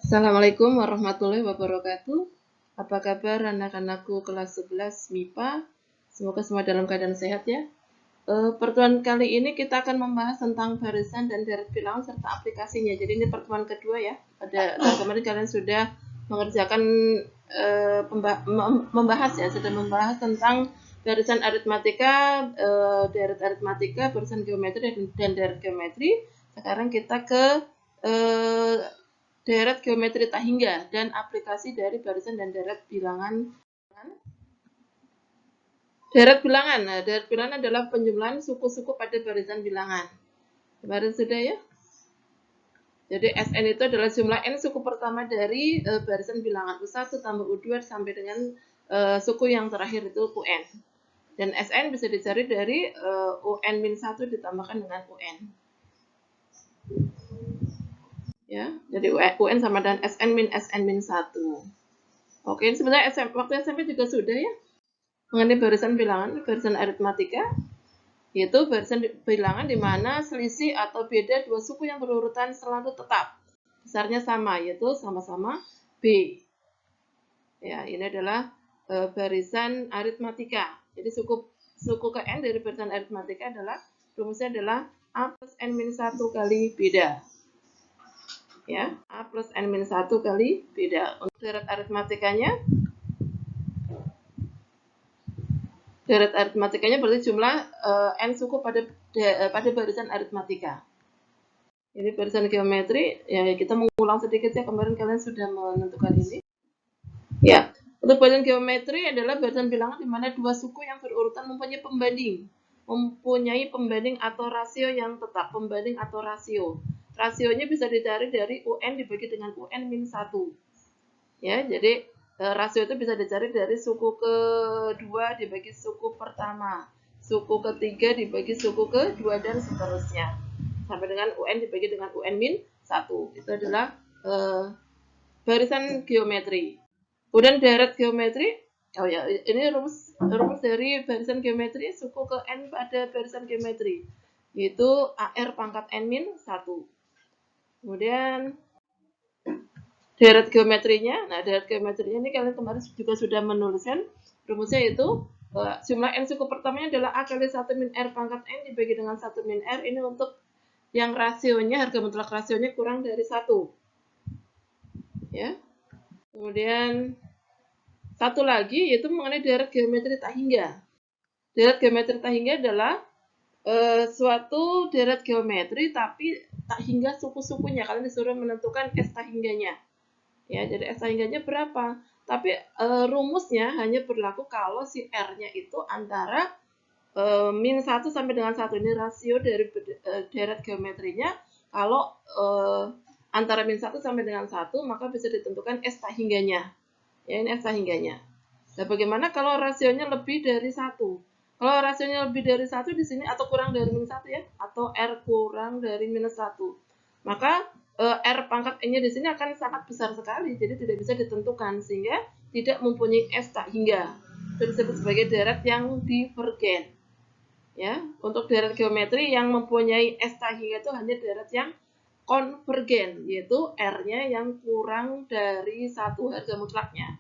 Assalamualaikum warahmatullahi wabarakatuh. Apa kabar anak-anakku kelas 11 MIPA? Semoga semua dalam keadaan sehat ya. Pertemuan kali ini kita akan membahas tentang barisan dan deret bilangan serta aplikasinya. Jadi ini pertemuan kedua ya. Kemarin kalian sudah mengerjakan membahas ya, sudah membahas tentang barisan aritmatika, deret aritmatika, barisan geometri dan deret geometri. Sekarang kita ke deret geometri tak hingga dan aplikasi dari barisan dan deret bilangan. Deret bilangan. Nah, deret bilangan adalah penjumlahan suku-suku pada barisan bilangan. Kemarin sudah ya. Jadi Sn itu adalah jumlah n suku pertama dari barisan bilangan U1 tambah U2 sampai dengan suku yang terakhir itu Un. Dan Sn bisa dicari dari Un-1 ditambahkan dengan Un. Ya, jadi UN sama dengan Sn min Sn min 1. Oke, ini sebenarnya waktu SMP juga sudah ya. Mengenai barisan bilangan, barisan aritmatika, yaitu barisan bilangan di mana selisih atau beda dua suku yang berurutan selalu tetap. Besarnya sama, yaitu sama-sama B. Ya, ini adalah barisan aritmatika. Jadi suku ke N dari barisan aritmatika adalah, rumusnya adalah A plus N min 1 kali beda. Ya, A plus N min 1 kali beda. Untuk deret aritmatikanya, deret aritmatikanya berarti jumlah n suku pada barisan aritmatika. Ini barisan geometri, ya kita mengulang sedikit ya, kemarin kalian sudah menentukan ini. Ya, untuk barisan geometri adalah barisan bilangan di mana dua suku yang berurutan mempunyai pembanding atau rasio yang tetap, pembanding atau rasio. Rasionya bisa dicari dari UN dibagi dengan UN min 1. Ya, jadi rasio itu bisa dicari dari suku kedua dibagi suku pertama, suku ketiga dibagi suku kedua, dan seterusnya. Sampai dengan UN dibagi dengan UN min 1. Itu adalah barisan geometri. Kemudian deret geometri, oh ya, ini rumus dari barisan geometri, suku ke N pada barisan geometri, yaitu AR pangkat N min 1. Kemudian deret geometrinya, nah deret geometrinya ini kalian kemarin juga sudah menuliskan rumusnya, yaitu jumlah n suku pertamanya adalah A kali 1 min R pangkat N dibagi dengan 1 min R. Ini untuk yang rasionya, harga mutlak rasionya kurang dari 1. Ya. Kemudian satu lagi yaitu mengenai deret geometri tak hingga. Deret geometri tak hingga adalah suatu deret geometri tapi tak hingga suku-sukunya. Kalian disuruh menentukan S tak hingganya. Ya, jadi S tak hingganya berapa? Tapi rumusnya hanya berlaku kalau si R-nya itu antara min 1 sampai dengan 1. Ini rasio dari deret geometrinya. Kalau antara min 1 sampai dengan 1, maka bisa ditentukan S tak hingganya. Ya, ini S tak hingganya. Nah, bagaimana kalau rasionya lebih dari 1? Kalau rasionya lebih dari 1 di sini, atau kurang dari min 1 ya, atau R kurang dari minus 1, maka R pangkat N-nya di sini akan sangat besar sekali, jadi tidak bisa ditentukan, sehingga tidak mempunyai S tak hingga. Itu disebut sebagai deret yang divergen. Ya, untuk deret geometri yang mempunyai S tak hingga itu hanya deret yang konvergen, yaitu R-nya yang kurang dari 1 harga mutlaknya.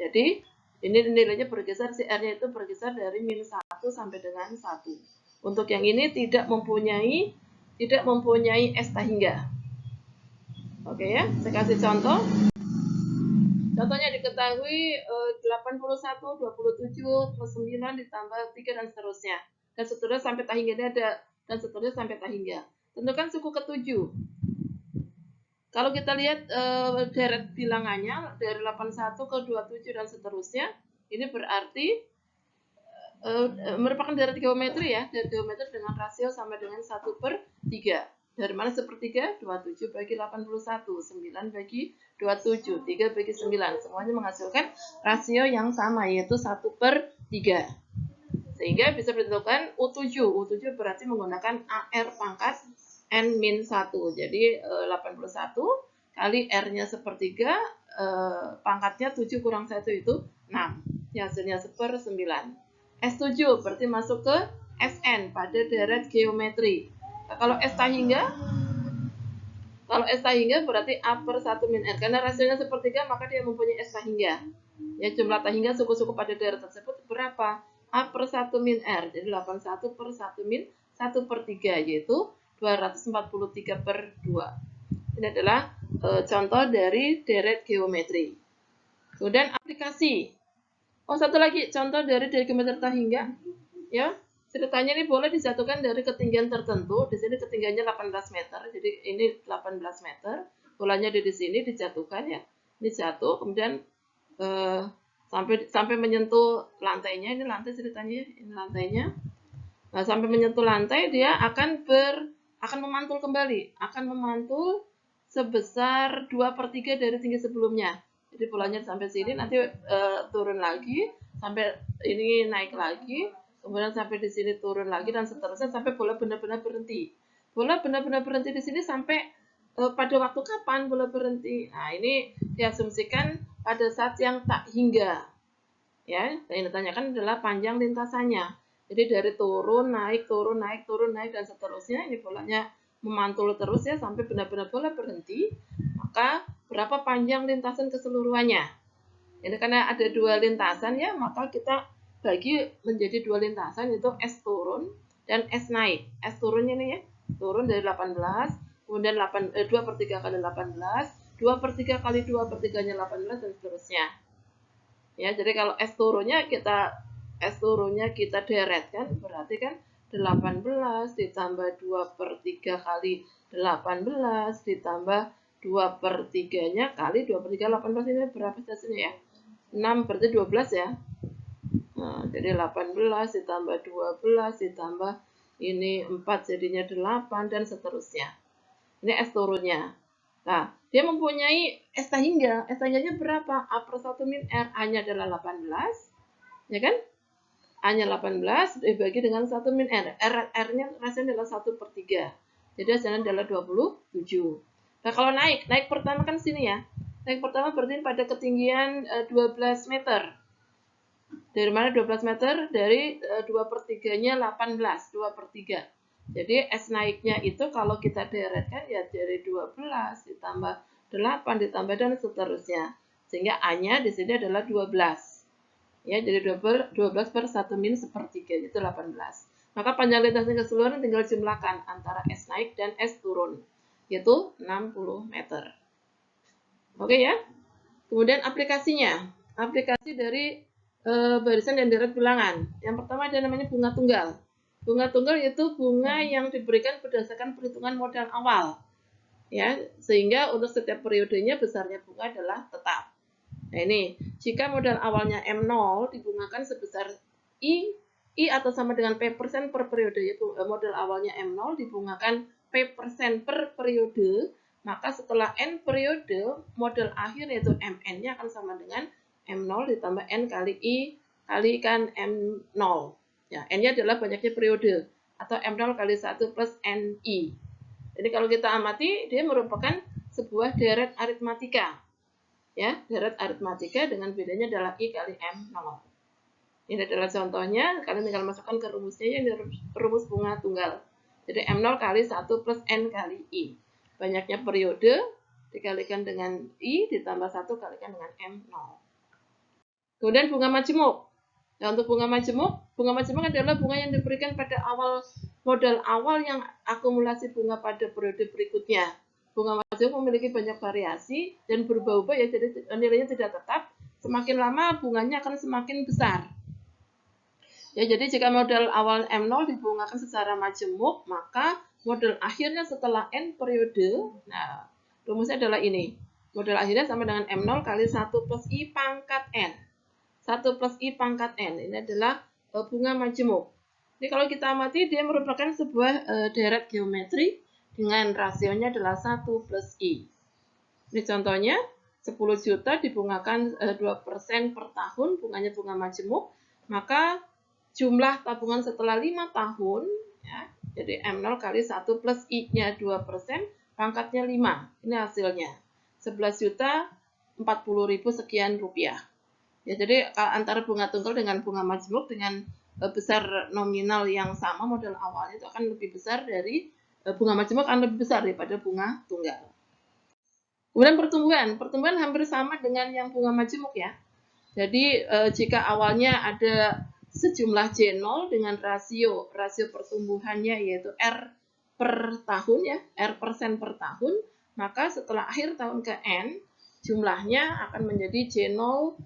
Jadi ini nilainya bergeser, si R-nya itu bergeser dari min 1 sampai dengan 1. Untuk yang ini tidak mempunyai S tak hingga. Oke ya, saya kasih contoh. Contohnya diketahui 81, 27, plus 9 ditambah 3 dan seterusnya. Dan seterusnya sampai tak hingganya ada, dan seterusnya sampai tak hingga. Tentukan suku ke-7. Kalau kita lihat deret bilangannya dari 81 ke 27 dan seterusnya, ini berarti merupakan deret geometri ya, deret geometri dengan rasio sama dengan 1/3. Dari mana 1/3? 27 bagi 81, 9 bagi 27, 3 bagi 9. Semuanya menghasilkan rasio yang sama, yaitu 1/3. Sehingga bisa ditentukan U7. U7 berarti menggunakan AR pangkat N-1. Jadi 81 kali R-nya 1/3, pangkatnya 7 kurang 1 itu 6. Hasilnya 1/9. S7 berarti masuk ke Sn pada deret geometri. Nah, kalau S tak hingga Kalau S tahingga berarti A per 1 min R. Karena rasionya sepertiga, maka dia mempunyai S tahingga. Ya, jumlah tahingga suku-suku pada daerah tersebut berapa? A per 1 min R. Jadi 81 per 1 min 1 per 3, yaitu 243 per 2. Ini adalah contoh dari deret geometri. Kemudian aplikasi. Oh, satu lagi contoh dari deret geometri tahingga. Ya, ceritanya ini boleh disatukan dari ketinggian tertentu. Di sini ketinggiannya 18 meter. Jadi ini 18 meter. Bolanya di sini dijatuhkan ya. Ini jatuh, kemudian sampai menyentuh lantainya. Ini lantai ceritanya, ini lantainya. Nah, sampai menyentuh lantai dia akan memantul kembali, akan memantul sebesar 2/3 dari tinggi sebelumnya. Jadi bolanya sampai sini, nanti turun lagi, sampai ini naik lagi, kemudian sampai di sini turun lagi, dan seterusnya sampai bola benar-benar berhenti. Bola benar-benar berhenti di sini sampai pada waktu kapan bola berhenti? Nah, ini diasumsikan pada saat yang tak hingga. Ya, yang ditanyakan adalah panjang lintasannya. Jadi dari turun, naik, dan seterusnya. Ini bolanya memantul terus ya sampai benar-benar bola berhenti. Maka berapa panjang lintasan keseluruhannya? Ini karena ada dua lintasan ya, maka kita bagi menjadi dua lintasan, yaitu S turun dan S naik. S turunnya nih ya, turun dari 18, kemudian 2/3 kali 18, 2/3 kali 2/3-nya 18, dan seterusnya. Ya, jadi kalau S turunnya kita deret kan, berarti kan 18 ditambah 2/3 kali 18 ditambah 2/3-nya kali 2/3 18, ini berapa hasilnya ya? 6 berarti 12 ya. Nah, jadi 18 ditambah 12 ditambah ini 4 jadinya 8 dan seterusnya. Ini S turunnya. Nah, dia mempunyai S tahingga. S tahingganya berapa? A per 1 min R. A-nya adalah 18. Ya kan? A-nya 18 dibagi dengan 1 min R. R-nya rasanya adalah 1/3. Jadi hasilnya adalah 27. Nah, kalau naik pertama kan sini ya. Naik pertama berarti pada ketinggian 12 meter. Dari mana 12 meter? Dari 2/3-nya 18. 2/3. Jadi S naiknya itu kalau kita deretkan ya dari 12 ditambah 8 ditambah dan seterusnya. Sehingga A-nya di sini adalah 12. Ya, jadi 12 per 1 min 1/3 itu 18. Maka panjang lintasnya keseluruhan tinggal jumlahkan antara S naik dan S turun, yaitu 60 meter. Oke ya. Kemudian aplikasinya. Aplikasi dari barisan dan deret bilangan. Yang pertama ada namanya bunga tunggal. Bunga tunggal yaitu bunga yang diberikan berdasarkan perhitungan modal awal. Ya, sehingga untuk setiap periodenya besarnya bunga adalah tetap. Nah, ini jika modal awalnya M0 dibungakan sebesar I atau sama dengan P% per periode, yaitu modal awalnya M0 dibungakan P% per periode, maka setelah N periode, modal akhir yaitu MN-nya akan sama dengan M0 ditambah N kali I kalikan M0. Ya, N-nya adalah banyaknya periode, atau M0 kali 1 plus NI. Jadi kalau kita amati, dia merupakan sebuah deret aritmatika. Ya, deret aritmatika dengan bedanya adalah I kali M0. Ini adalah contohnya, kalian tinggal masukkan ke rumusnya, yang rumus bunga tunggal. Jadi M0 kali 1 plus N kali I. Banyaknya periode dikalikan dengan I ditambah 1 kalikan dengan M0. Kemudian bunga majemuk. Nah, untuk bunga majemuk adalah bunga yang diberikan pada modal awal yang akumulasi bunga pada periode berikutnya. Bunga majemuk memiliki banyak variasi dan berubah-ubah ya, jadi nilainya tidak tetap. Semakin lama bunganya akan semakin besar. Ya, jadi jika modal awal M0 dibungakan secara majemuk, maka modal akhirnya setelah N periode, nah, rumusnya adalah ini. Modal akhirnya sama dengan M0 kali 1 plus I pangkat N. 1 plus I pangkat N. Ini adalah bunga majemuk. Jadi kalau kita amati, dia merupakan sebuah deret geometri dengan rasionya adalah 1 plus I. Ini contohnya, 10 juta dibungakan 2% per tahun, bunganya bunga majemuk, maka jumlah tabungan setelah 5 tahun, ya, jadi M0 kali 1 plus I-nya 2%, pangkatnya 5. Ini hasilnya. 11 juta 40.000 sekian rupiah. Ya, jadi antara bunga tunggal dengan bunga majemuk dengan besar nominal yang sama modal awalnya itu akan lebih besar dari bunga majemuk, akan lebih besar daripada bunga tunggal. Kemudian pertumbuhan hampir sama dengan yang bunga majemuk ya. Jadi jika awalnya ada sejumlah J0 dengan rasio pertumbuhannya yaitu R per tahun ya, R persen per tahun, maka setelah akhir tahun ke N, jumlahnya akan menjadi J0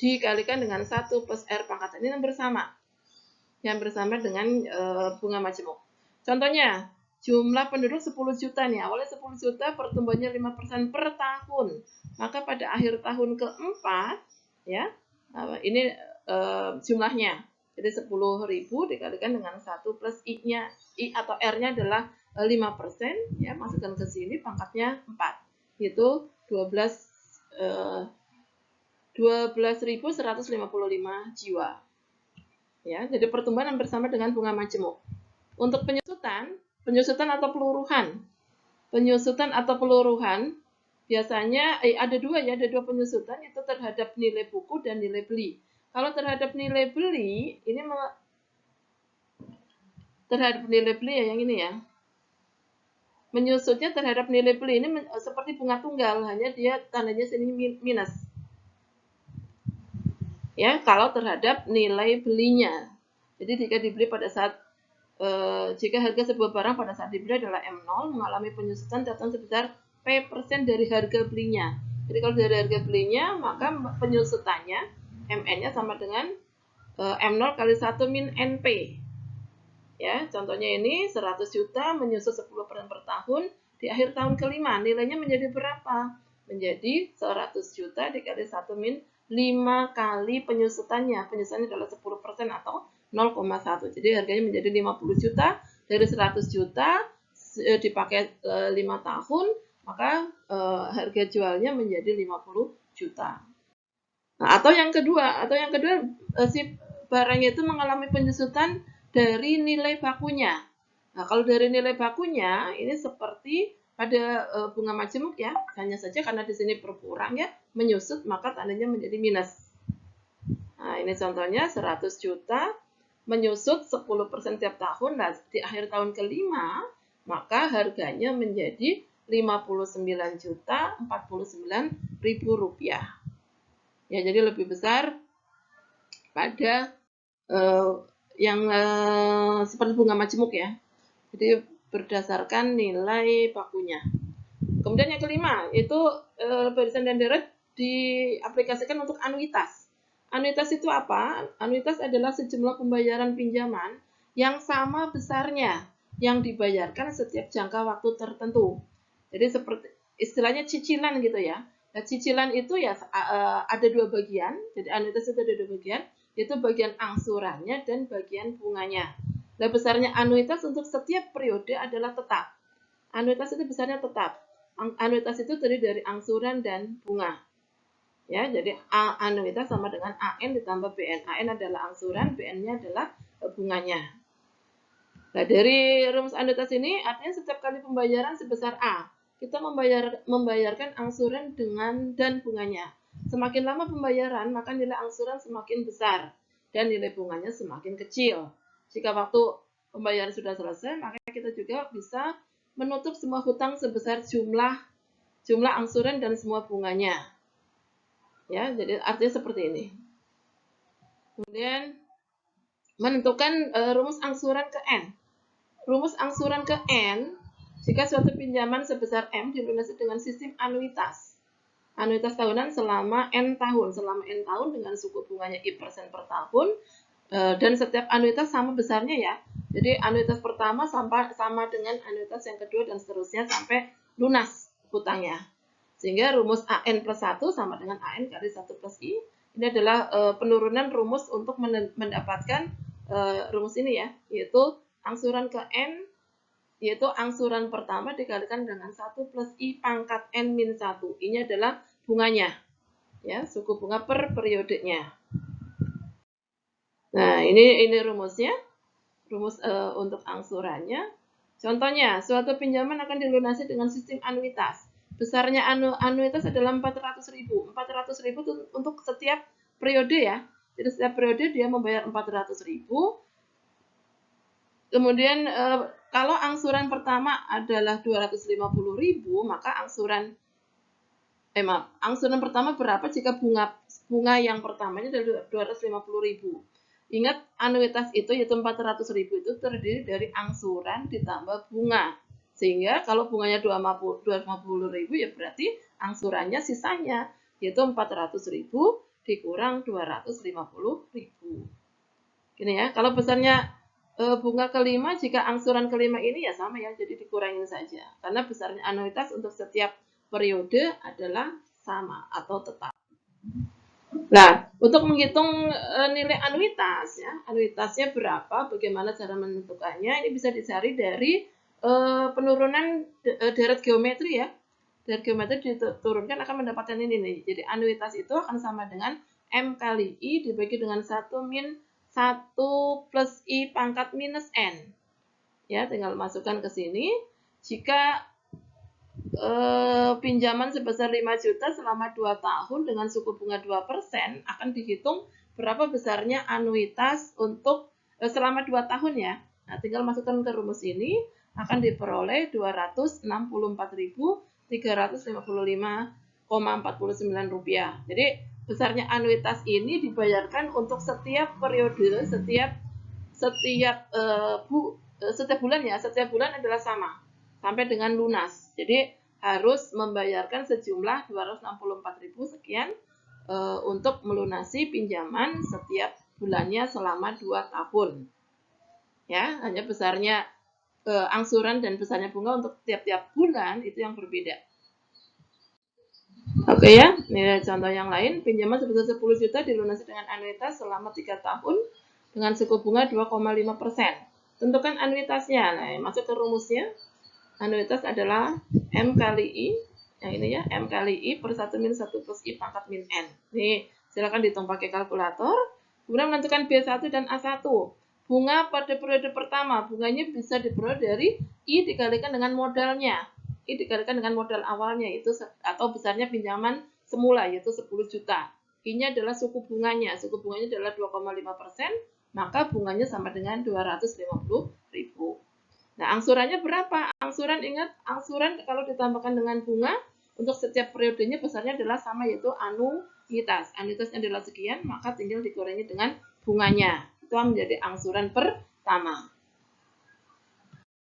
dikalikan dengan 1 plus R pangkat N. Ini yang bersama dengan bunga majemuk. Contohnya, jumlah penduduk 10 juta nih, awalnya 10 juta, pertumbuhannya 5% per tahun. Maka pada akhir tahun keempat, ya, ini jumlahnya. Jadi 10.000 dikalikan dengan 1 plus I-nya, I atau R-nya adalah 5%, ya, masukkan ke sini pangkatnya 4. Itu 12.155 jiwa. Ya, jadi pertumbuhan hampir sama dengan bunga majemuk. Untuk penyusutan atau peluruhan biasanya ada dua penyusutan, itu terhadap nilai buku dan nilai beli. Kalau terhadap nilai beli, ini terhadap nilai beli ya yang ini ya. Menyusutnya terhadap nilai beli ini seperti bunga tunggal, hanya dia tandanya sini minus. Ya, kalau terhadap nilai belinya. Jadi jika dibeli pada saat jika harga sebuah barang pada saat dibeli adalah M0, mengalami penyusutan datang sebesar P% dari harga belinya. Jadi kalau dari harga belinya, maka penyusutannya MN-nya sama dengan M0 kali 1 min NP. Ya, contohnya ini 100 juta menyusut 10% per tahun, di akhir tahun kelima nilainya menjadi berapa? Menjadi 100 juta dikali 1 min 5 kali penyusutannya. Penyusutannya adalah 10% atau 0,1. Jadi harganya menjadi 50 juta, dari 100 juta dipakai 5 tahun, maka harga jualnya menjadi 50 juta. Nah, atau yang kedua si barangnya itu mengalami penyusutan dari nilai bakunya. Nah, kalau dari nilai bakunya ini seperti pada bunga majemuk ya, hanya saja karena di sini berkurang ya, menyusut maka tandanya menjadi minus. Nah, ini contohnya 100 juta menyusut 10% tiap tahun, nah di akhir tahun kelima maka harganya menjadi 59.049.000 rupiah. Ya, jadi lebih besar pada yang seperti bunga majemuk ya. Jadi berdasarkan nilai bakunya. Kemudian yang kelima itu barisan dan deret diaplikasikan untuk anuitas. Anuitas itu apa? Anuitas adalah sejumlah pembayaran pinjaman yang sama besarnya yang dibayarkan setiap jangka waktu tertentu. Jadi seperti istilahnya cicilan gitu ya. Nah, cicilan itu ya ada dua bagian. Jadi anuitas itu ada dua bagian, yaitu bagian angsurannya dan bagian bunganya. Nah, besarnya anuitas untuk setiap periode adalah tetap. Anuitas itu besarnya tetap. Anuitas itu terdiri dari angsuran dan bunga. Ya, jadi anuitas sama dengan AN ditambah BN. AN adalah angsuran, BN-nya adalah bunganya. Nah, dari rumus anuitas ini artinya setiap kali pembayaran sebesar A, kita membayarkan angsuran dan bunganya. Semakin lama pembayaran, maka nilai angsuran semakin besar dan nilai bunganya semakin kecil. Jika waktu pembayaran sudah selesai, maka kita juga bisa menutup semua hutang sebesar jumlah angsuran dan semua bunganya. Ya, jadi artinya seperti ini. Kemudian menentukan rumus angsuran ke N. Rumus angsuran ke N, jika suatu pinjaman sebesar M dilunasi dengan sistem anuitas. Anuitas tahunan selama N tahun. Selama N tahun dengan suku bunganya I% per tahun. Dan setiap anuitas sama besarnya ya. Jadi anuitas pertama sama dengan anuitas yang kedua dan seterusnya sampai lunas hutangnya. Sehingga rumus AN plus 1 sama dengan AN kali 1 plus I. Ini adalah penurunan rumus untuk mendapatkan rumus ini ya, yaitu angsuran ke N, yaitu angsuran pertama dikalikan dengan 1 plus I pangkat N min 1. Ini adalah bunganya, ya, suku bunga per periodenya. Nah, ini rumusnya, rumus untuk angsurannya. Contohnya, suatu pinjaman akan dilunasi dengan sistem anuitas. Besarnya anuitas adalah 400.000. 400.000 itu untuk setiap periode ya. Jadi setiap periode dia membayar 400.000. Kemudian kalau angsuran pertama adalah 250.000, maka angsuran Maaf, angsuran pertama berapa jika bunga yang pertamanya adalah 250.000. Ingat, anuitas itu yaitu 400.000 itu terdiri dari angsuran ditambah bunga. Sehingga kalau bunganya 250.000 ya berarti angsurannya sisanya yaitu 400.000 dikurang 250.000. Gini ya, kalau besarnya bunga kelima, jika angsuran kelima ini ya sama ya, jadi dikurangin saja. Karena besarnya anuitas untuk setiap periode adalah sama atau tetap. Nah, untuk menghitung nilai anuitas ya, anuitasnya berapa, bagaimana cara menentukannya, ini bisa dicari dari penurunan deret geometri ya. Deret geometri diturunkan akan mendapatkan ini nih. Jadi anuitas itu akan sama dengan M kali I dibagi dengan 1 min 1 plus I pangkat minus N. Ya, tinggal masukkan ke sini. Jika pinjaman sebesar 5 juta selama 2 tahun dengan suku bunga 2% akan dihitung berapa besarnya anuitas untuk selama 2 tahun ya. Nah, tinggal masukkan ke rumus ini akan diperoleh 264.355,49 rupiah. Jadi besarnya anuitas ini dibayarkan untuk setiap periode, setiap bulan ya, setiap bulan adalah sama sampai dengan lunas. Jadi harus membayarkan sejumlah 264.000 sekian untuk melunasi pinjaman setiap bulannya selama 2 tahun. Ya, hanya besarnya angsuran dan besarnya bunga untuk tiap-tiap bulan itu yang berbeda. Oke ya, ini contoh yang lain. Pinjaman sebesar 10 juta dilunasi dengan anuitas selama 3 tahun dengan suku bunga 2,5%. Tentukan anuitasnya. Nah, masuk ke rumusnya. Anuitas adalah M kali I, yang ini ya, M kali I per 1 min 1 plus I pangkat min N. Nih, silakan dihitung pakai kalkulator. Kemudian menentukan B1 dan A1. Bunga pada periode pertama, bunganya bisa diperoleh dari I dikalikan dengan modalnya. I dikalikan dengan modal awalnya, itu atau besarnya pinjaman semula, yaitu 10 juta. I-nya adalah suku bunganya. Suku bunganya adalah 2,5%, maka bunganya sama dengan 250.000. Nah, angsurannya berapa? Angsuran, ingat, angsuran kalau ditambahkan dengan bunga untuk setiap periodenya besarnya adalah sama, yaitu anuitas. Anuitasnya adalah sekian, maka tinggal dikurangi dengan bunganya. Itu menjadi angsuran pertama.